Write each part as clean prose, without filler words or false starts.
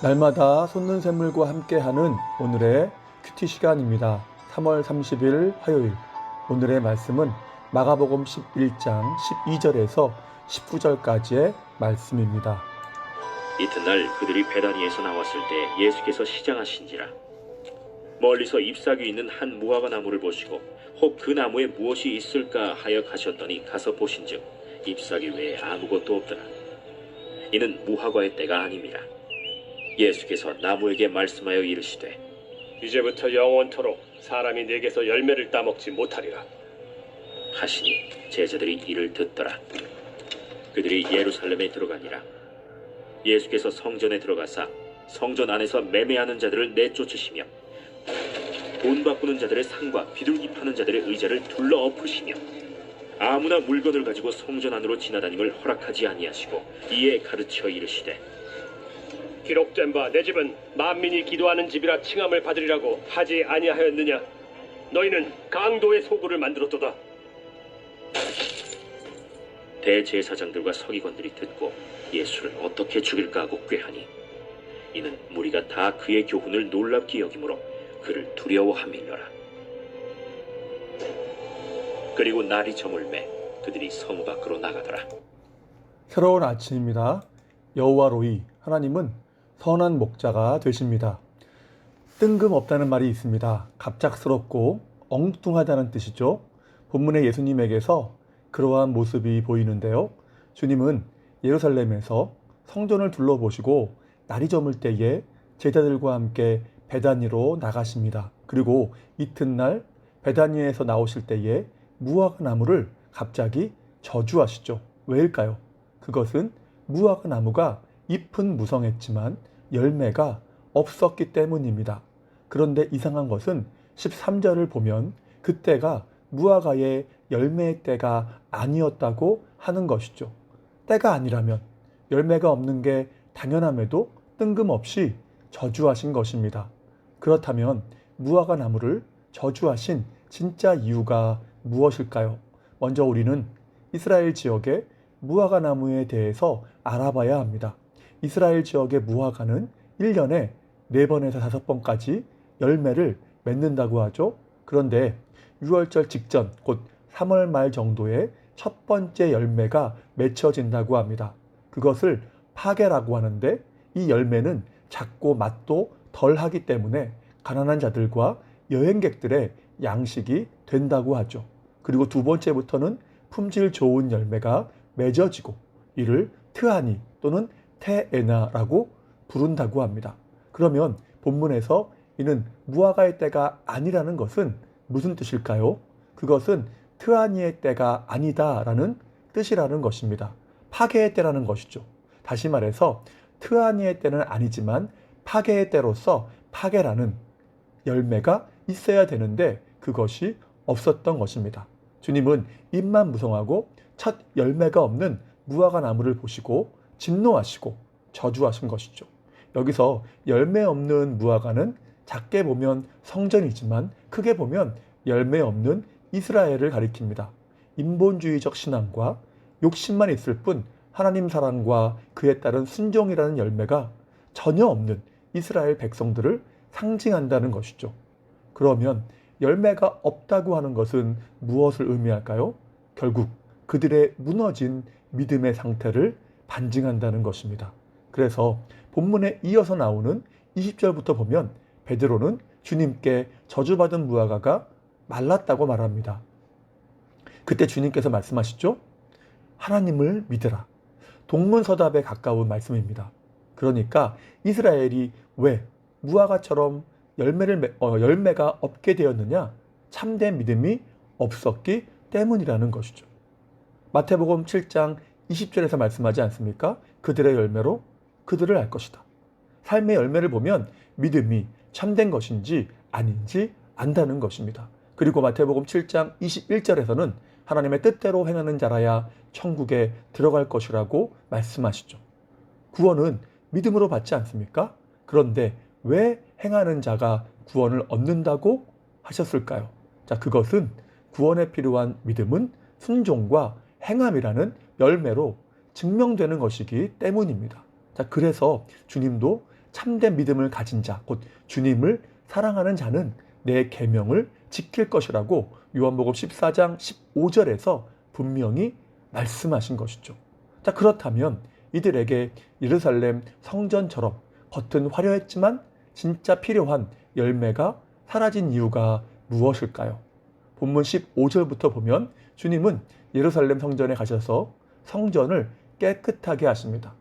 날마다 솟는 샘물과 함께하는 오늘의 큐티 시간입니다. 3월 30일 화요일, 오늘의 말씀은 마가복음 11장 12절에서 19절까지의 말씀입니다. 이튿날 그들이 베다니에서 나왔을 때 예수께서 시장하신지라. 멀리서 잎사귀 있는 한 무화과 나무를 보시고 혹 그 나무에 무엇이 있을까 하여 가셨더니 가서 보신즉 잎사귀 외에 아무것도 없더라. 이는 무화과의 때가 아님이라. 예수께서 나무에게 말씀하여 이르시되 이제부터 영원토록 사람이 내게서 열매를 따먹지 못하리라 하시니 제자들이 이를 듣더라. 그들이 예루살렘에 들어가니라. 예수께서 성전에 들어가사 성전 안에서 매매하는 자들을 내쫓으시며 돈 바꾸는 자들의 상과 비둘기 파는 자들의 의자를 둘러 엎으시며 아무나 물건을 가지고 성전 안으로 지나다님을 허락하지 아니하시고 이에 가르쳐 이르시되 기록된 바 내 집은 만민이 기도하는 집이라 칭함을 받으리라고 하지 아니하였느냐. 너희는 강도의 소굴을 만들었도다. 대제사장들과 서기관들이 듣고 예수를 어떻게 죽일까 하고 꾀하니 이는 무리가 다 그의 교훈을 놀랍게 여기므로 그를 두려워함이니라. 그리고 날이 저물매 그들이 성 밖으로 나가더라. 새로운 아침입니다. 여호와로이, 하나님은 선한 목자가 되십니다. 뜬금없다는 말이 있습니다. 갑작스럽고 엉뚱하다는 뜻이죠. 본문의 예수님에게서 그러한 모습이 보이는데요. 주님은 예루살렘에서 성전을 둘러보시고 날이 저물 때에 제자들과 함께 베다니로 나가십니다. 그리고 이튿날 베다니에서 나오실 때에 무화과 나무를 갑자기 저주하시죠. 왜일까요? 그것은 무화과 나무가 잎은 무성했지만 열매가 없었기 때문입니다. 그런데 이상한 것은 13절을 보면 그때가 무화과의 열매의 때가 아니었다고 하는 것이죠. 때가 아니라면 열매가 없는 게 당연함에도 뜬금없이 저주하신 것입니다. 그렇다면 무화과 나무를 저주하신 진짜 이유가 무엇일까요? 먼저 우리는 이스라엘 지역의 무화과 나무에 대해서 알아봐야 합니다. 이스라엘 지역의 무화과는 1년에 4번에서 5번까지 열매를 맺는다고 하죠. 그런데 6월절 직전, 곧 3월 말 정도에 첫 번째 열매가 맺혀진다고 합니다. 그것을 파게라고 하는데 이 열매는 작고 맛도 덜하기 때문에 가난한 자들과 여행객들의 양식이 된다고 하죠. 그리고 두 번째부터는 품질 좋은 열매가 맺어지고 이를 트아니 또는 테에나라고 부른다고 합니다. 그러면 본문에서 이는 무화과의 때가 아니라는 것은 무슨 뜻일까요? 그것은 트아니의 때가 아니다라는 뜻이라는 것입니다. 파게의 때라는 것이죠. 다시 말해서 트아니의 때는 아니지만 파게의 때로서 파게라는 열매가 있어야 되는데 그것이 없었던 것입니다. 주님은 잎만 무성하고 첫 열매가 없는 무화과 나무를 보시고 진노하시고 저주하신 것이죠. 여기서 열매 없는 무화과는 작게 보면 성전이지만 크게 보면 열매 없는 이스라엘을 가리킵니다. 인본주의적 신앙과 욕심만 있을 뿐 하나님 사랑과 그에 따른 순종이라는 열매가 전혀 없는 이스라엘 백성들을 상징한다는 것이죠. 그러면 열매가 없다고 하는 것은 무엇을 의미할까요? 결국 그들의 무너진 믿음의 상태를 반증한다는 것입니다. 그래서 본문에 이어서 나오는 20절부터 보면 베드로는 주님께 저주받은 무화과가 말랐다고 말합니다. 그때 주님께서 말씀하시죠. 하나님을 믿으라. 동문서답에 가까운 말씀입니다. 그러니까 이스라엘이 왜 무화과처럼 열매가 없게 되었느냐? 참된 믿음이 없었기 때문이라는 것이죠. 마태복음 7장 20절에서 말씀하지 않습니까? 그들의 열매로 그들을 알 것이다. 삶의 열매를 보면 믿음이 참된 것인지 아닌지 안다는 것입니다. 그리고 마태복음 7장 21절에서는 하나님의 뜻대로 행하는 자라야 천국에 들어갈 것이라고 말씀하시죠. 구원은 믿음으로 받지 않습니까? 그런데 왜 행하는 자가 구원을 얻는다고 하셨을까요? 자, 그것은 구원에 필요한 믿음은 순종과 행함이라는 열매로 증명되는 것이기 때문입니다. 자, 그래서 주님도 참된 믿음을 가진 자, 곧 주님을 사랑하는 자는 내 계명을 지킬 것이라고 요한복음 14장 15절에서 분명히 말씀하신 것이죠. 자, 그렇다면 이들에게 예루살렘 성전처럼 겉은 화려했지만 진짜 필요한 열매가 사라진 이유가 무엇일까요? 본문 15절부터 보면 주님은 예루살렘 성전에 가셔서 성전을 깨끗하게 하십니다.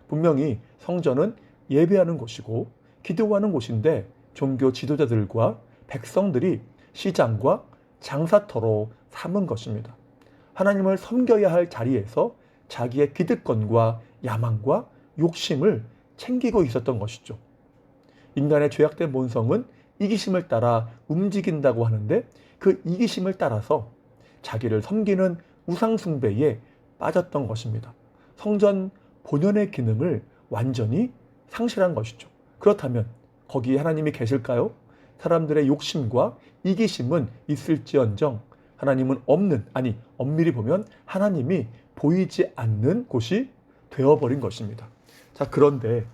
분명히 성전은 예배하는 곳이고 기도하는 곳인데 종교 지도자들과 백성들이 시장과 장사터로 삼은 것입니다. 하나님을 섬겨야 할 자리에서 자기의 기득권과 야망과 욕심을 챙기고 있었던 것이죠. 인간의 죄악된 본성은 이기심을 따라 움직인다고 하는데 그 이기심을 따라서 자기를 섬기는 우상숭배에 빠졌던 것입니다. 성전 본연의 기능을 완전히 상실한 것이죠. 그렇다면 거기에 하나님이 계실까요? 사람들의 욕심과 이기심은 있을지언정 하나님은 없는, 아니 엄밀히 보면 하나님이 보이지 않는 곳이 되어버린 것입니다. 자, 그런데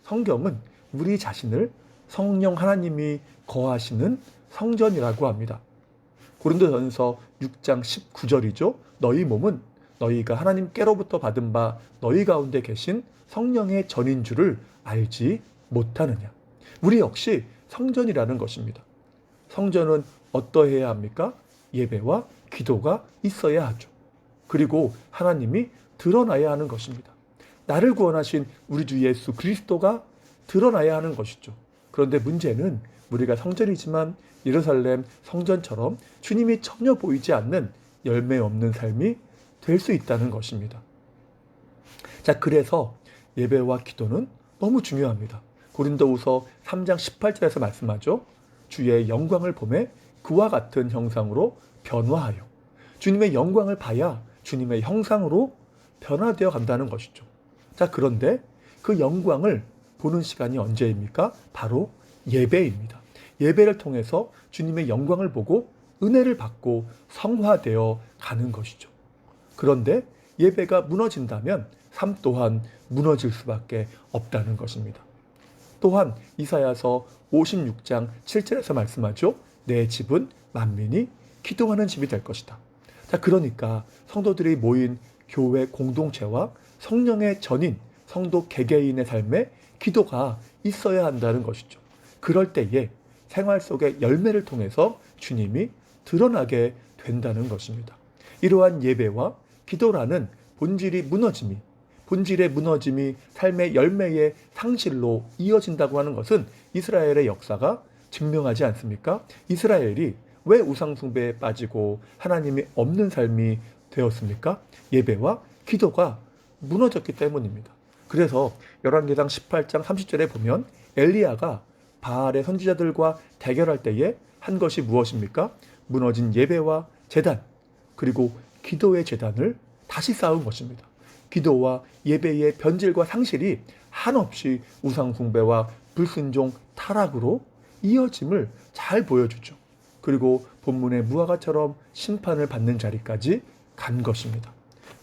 성경은 우리 자신을 성령 하나님이 거하시는 성전이라고 합니다. 고린도전서 6장 19절이죠. 너희 몸은 너희가 하나님께로부터 받은 바 너희 가운데 계신 성령의 전인 줄을 알지 못하느냐. 우리 역시 성전이라는 것입니다. 성전은 어떠해야 합니까? 예배와 기도가 있어야 하죠. 그리고 하나님이 드러나야 하는 것입니다. 나를 구원하신 우리 주 예수 그리스도가 드러나야 하는 것이죠. 그런데 문제는 우리가 성전이지만 예루살렘 성전처럼 주님이 전혀 보이지 않는 열매 없는 삶이 될 수 있다는 것입니다. 자, 그래서 예배와 기도는 너무 중요합니다. 고린도후서 3장 18절에서 말씀하죠. 주의 영광을 보매 그와 같은 형상으로 변화하여. 주님의 영광을 봐야 주님의 형상으로 변화되어 간다는 것이죠. 자, 그런데 그 영광을 보는 시간이 언제입니까? 바로 예배입니다. 예배를 통해서 주님의 영광을 보고 은혜를 받고 성화되어 가는 것이죠. 그런데 예배가 무너진다면 삶 또한 무너질 수밖에 없다는 것입니다. 또한 이사야서 56장 7절에서 말씀하죠. 내 집은 만민이 기도하는 집이 될 것이다. 자, 그러니까 성도들이 모인 교회 공동체와 성령의 전인, 성도 개개인의 삶에 기도가 있어야 한다는 것이죠. 그럴 때에 생활 속의 열매를 통해서 주님이 드러나게 된다는 것입니다. 이러한 예배와 기도라는 본질의 무너짐이 삶의 열매의 상실로 이어진다고 하는 것은 이스라엘의 역사가 증명하지 않습니까? 이스라엘이 왜 우상숭배에 빠지고 하나님이 없는 삶이 되었습니까? 예배와 기도가 무너졌기 때문입니다. 그래서 열왕기상 18장 30절에 보면 엘리야가 바알의 선지자들과 대결할 때에 한 것이 무엇입니까? 무너진 예배와 제단, 그리고 기도의 제단을 다시 쌓은 것입니다. 기도와 예배의 변질과 상실이 한없이 우상숭배와 불순종 타락으로 이어짐을 잘 보여주죠. 그리고 본문의 무화과처럼 심판을 받는 자리까지 간 것입니다.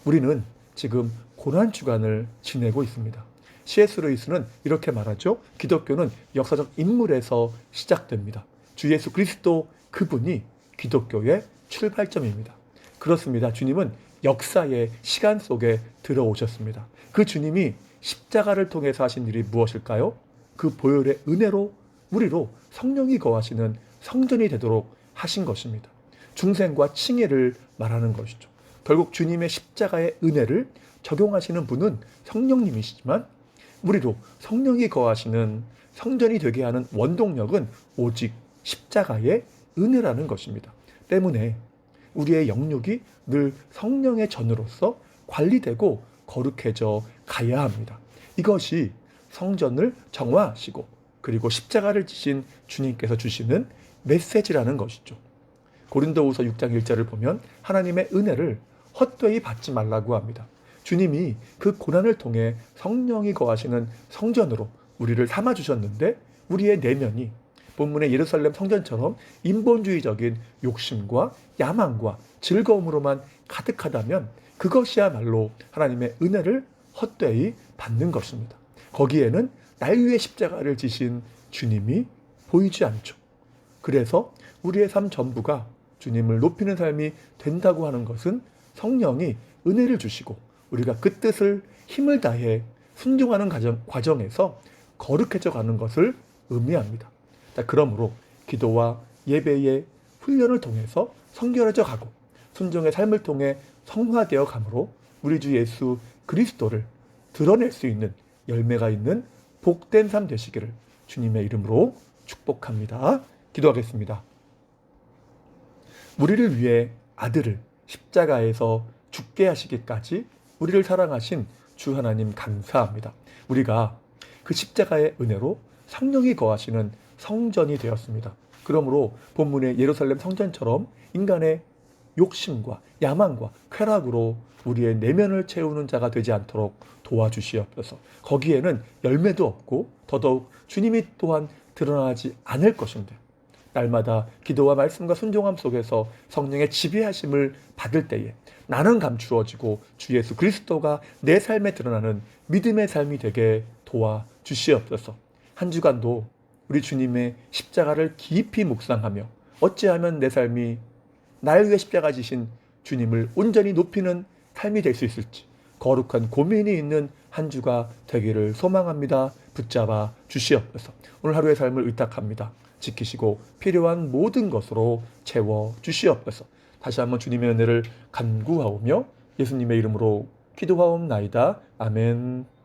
우리는 지금 고난주간을 지내고 있습니다. C.S. 루이스는 이렇게 말하죠. 기독교는 역사적 인물에서 시작됩니다. 주 예수 그리스도 그분이 기독교의 출발점입니다. 그렇습니다. 주님은 역사의 시간 속에 들어오셨습니다. 그 주님이 십자가를 통해서 하신 일이 무엇일까요? 그 보혈의 은혜로 우리로 성령이 거하시는 성전이 되도록 하신 것입니다. 중생과 칭의를 말하는 것이죠. 결국 주님의 십자가의 은혜를 적용하시는 분은 성령님이시지만 우리로 성령이 거하시는 성전이 되게 하는 원동력은 오직 십자가의 은혜라는 것입니다. 때문에 우리의 영육이 늘 성령의 전으로서 관리되고 거룩해져 가야 합니다. 이것이 성전을 정화하시고 그리고 십자가를 지신 주님께서 주시는 메시지라는 것이죠. 고린도후서 6장 1절을 보면 하나님의 은혜를 헛되이 받지 말라고 합니다. 주님이 그 고난을 통해 성령이 거하시는 성전으로 우리를 삼아주셨는데 우리의 내면이 본문의 예루살렘 성전처럼 인본주의적인 욕심과 야망과 즐거움으로만 가득하다면 그것이야말로 하나님의 은혜를 헛되이 받는 것입니다. 거기에는 날 위해 십자가를 지신 주님이 보이지 않죠. 그래서 우리의 삶 전부가 주님을 높이는 삶이 된다고 하는 것은 성령이 은혜를 주시고 우리가 그 뜻을 힘을 다해 순종하는 과정에서 거룩해져 가는 것을 의미합니다. 자, 그러므로 기도와 예배의 훈련을 통해서 성결해져 가고 순종의 삶을 통해 성화되어 가므로 우리 주 예수 그리스도를 드러낼 수 있는 열매가 있는 복된 삶 되시기를 주님의 이름으로 축복합니다. 기도하겠습니다. 우리를 위해 아들을 십자가에서 죽게 하시기까지 우리를 사랑하신 주 하나님 감사합니다. 우리가 그 십자가의 은혜로 성령이 거하시는 성전이 되었습니다. 그러므로 본문의 예루살렘 성전처럼 인간의 욕심과 야망과 쾌락으로 우리의 내면을 채우는 자가 되지 않도록 도와주시옵소서. 거기에는 열매도 없고 더더욱 주님이 또한 드러나지 않을 것인데 날마다 기도와 말씀과 순종함 속에서 성령의 지배하심을 받을 때에 나는 감추어지고 주 예수 그리스도가 내 삶에 드러나는 믿음의 삶이 되게 도와주시옵소서. 한 주간도 우리 주님의 십자가를 깊이 묵상하며 어찌하면 내 삶이 날 위해 십자가 지신 주님을 온전히 높이는 삶이 될 수 있을지 거룩한 고민이 있는 한 주가 되기를 소망합니다. 붙잡아 주시옵소서. 오늘 하루의 삶을 의탁합니다. 지키시고 필요한 모든 것으로 채워 주시옵소서. 다시 한번 주님의 은혜를 간구하오며 예수님의 이름으로 기도하옵나이다. 아멘.